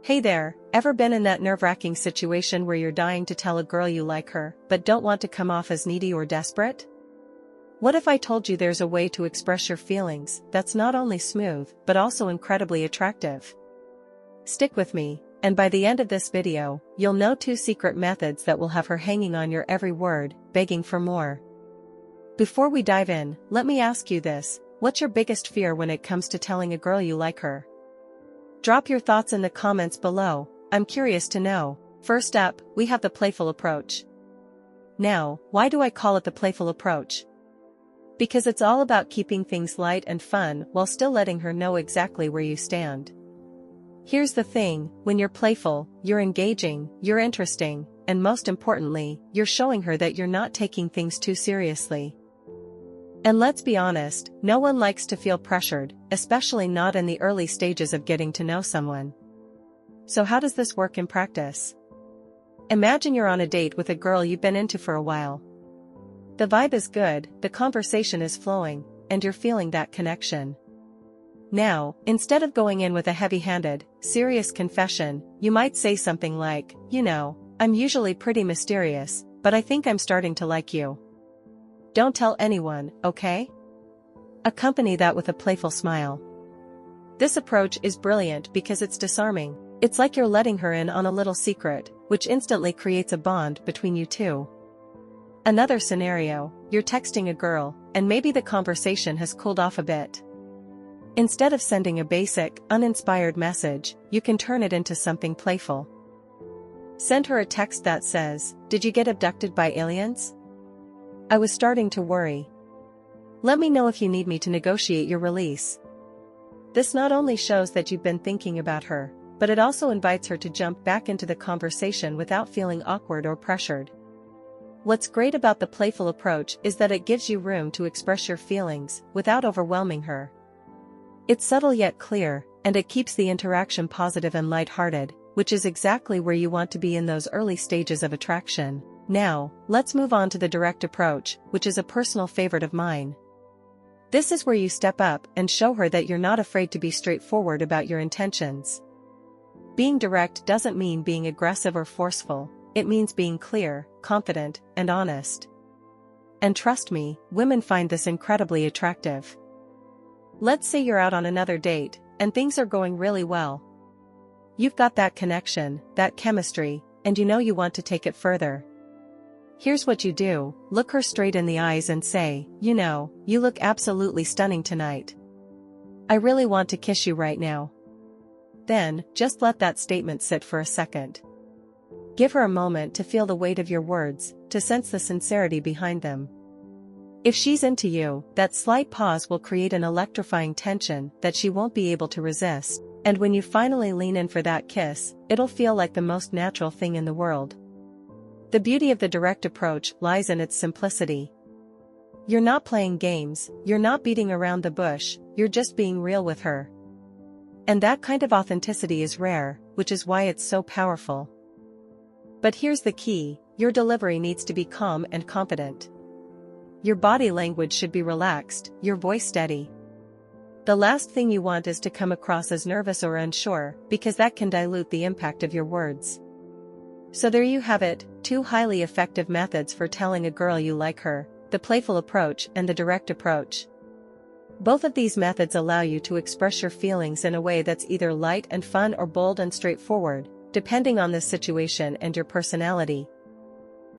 Hey there, ever been in that nerve-wracking situation where you're dying to tell a girl you like her, but don't want to come off as needy or desperate? What if I told you there's a way to express your feelings that's not only smooth, but also incredibly attractive? Stick with me, and by the end of this video, you'll know 2 secret methods that will have her hanging on your every word, begging for more. Before we dive in, let me ask you this: what's your biggest fear when it comes to telling a girl you like her? Drop your thoughts in the comments below, I'm curious to know. First up, we have the playful approach. Now, why do I call it the playful approach? Because it's all about keeping things light and fun while still letting her know exactly where you stand. Here's the thing, when you're playful, you're engaging, you're interesting, and most importantly, you're showing her that you're not taking things too seriously. And let's be honest, no one likes to feel pressured, especially not in the early stages of getting to know someone. So how does this work in practice? Imagine you're on a date with a girl you've been into for a while. The vibe is good, the conversation is flowing, and you're feeling that connection. Now, instead of going in with a heavy-handed, serious confession, you might say something like, I'm usually pretty mysterious, but I think I'm starting to like you. Don't tell anyone, okay? Accompany that with a playful smile. This approach is brilliant because it's disarming. It's like you're letting her in on a little secret, which instantly creates a bond between you two. Another scenario, you're texting a girl, and maybe the conversation has cooled off a bit. Instead of sending a basic, uninspired message, you can turn it into something playful. Send her a text that says, "Did you get abducted by aliens? I was starting to worry. Let me know if you need me to negotiate your release." This not only shows that you've been thinking about her, but it also invites her to jump back into the conversation without feeling awkward or pressured. What's great about the playful approach is that it gives you room to express your feelings without overwhelming her. It's subtle yet clear, and it keeps the interaction positive and lighthearted, which is exactly where you want to be in those early stages of attraction. Now, let's move on to the direct approach, which is a personal favorite of mine. This is where you step up and show her that you're not afraid to be straightforward about your intentions. Being direct doesn't mean being aggressive or forceful, it means being clear, confident, and honest. And trust me, women find this incredibly attractive. Let's say you're out on another date, and things are going really well. You've got that connection, that chemistry, and you want to take it further. Here's what you do: look her straight in the eyes and say, you look absolutely stunning tonight. I really want to kiss you right now. Then, just let that statement sit for a second. Give her a moment to feel the weight of your words, to sense the sincerity behind them. If she's into you, that slight pause will create an electrifying tension that she won't be able to resist, and when you finally lean in for that kiss, it'll feel like the most natural thing in the world. The beauty of the direct approach lies in its simplicity. You're not playing games, you're not beating around the bush, you're just being real with her. And that kind of authenticity is rare, which is why it's so powerful. But here's the key: your delivery needs to be calm and confident. Your body language should be relaxed, your voice steady. The last thing you want is to come across as nervous or unsure, because that can dilute the impact of your words. So there you have it, 2 highly effective methods for telling a girl you like her: the playful approach and the direct approach. Both of these methods allow you to express your feelings in a way that's either light and fun or bold and straightforward, depending on the situation and your personality,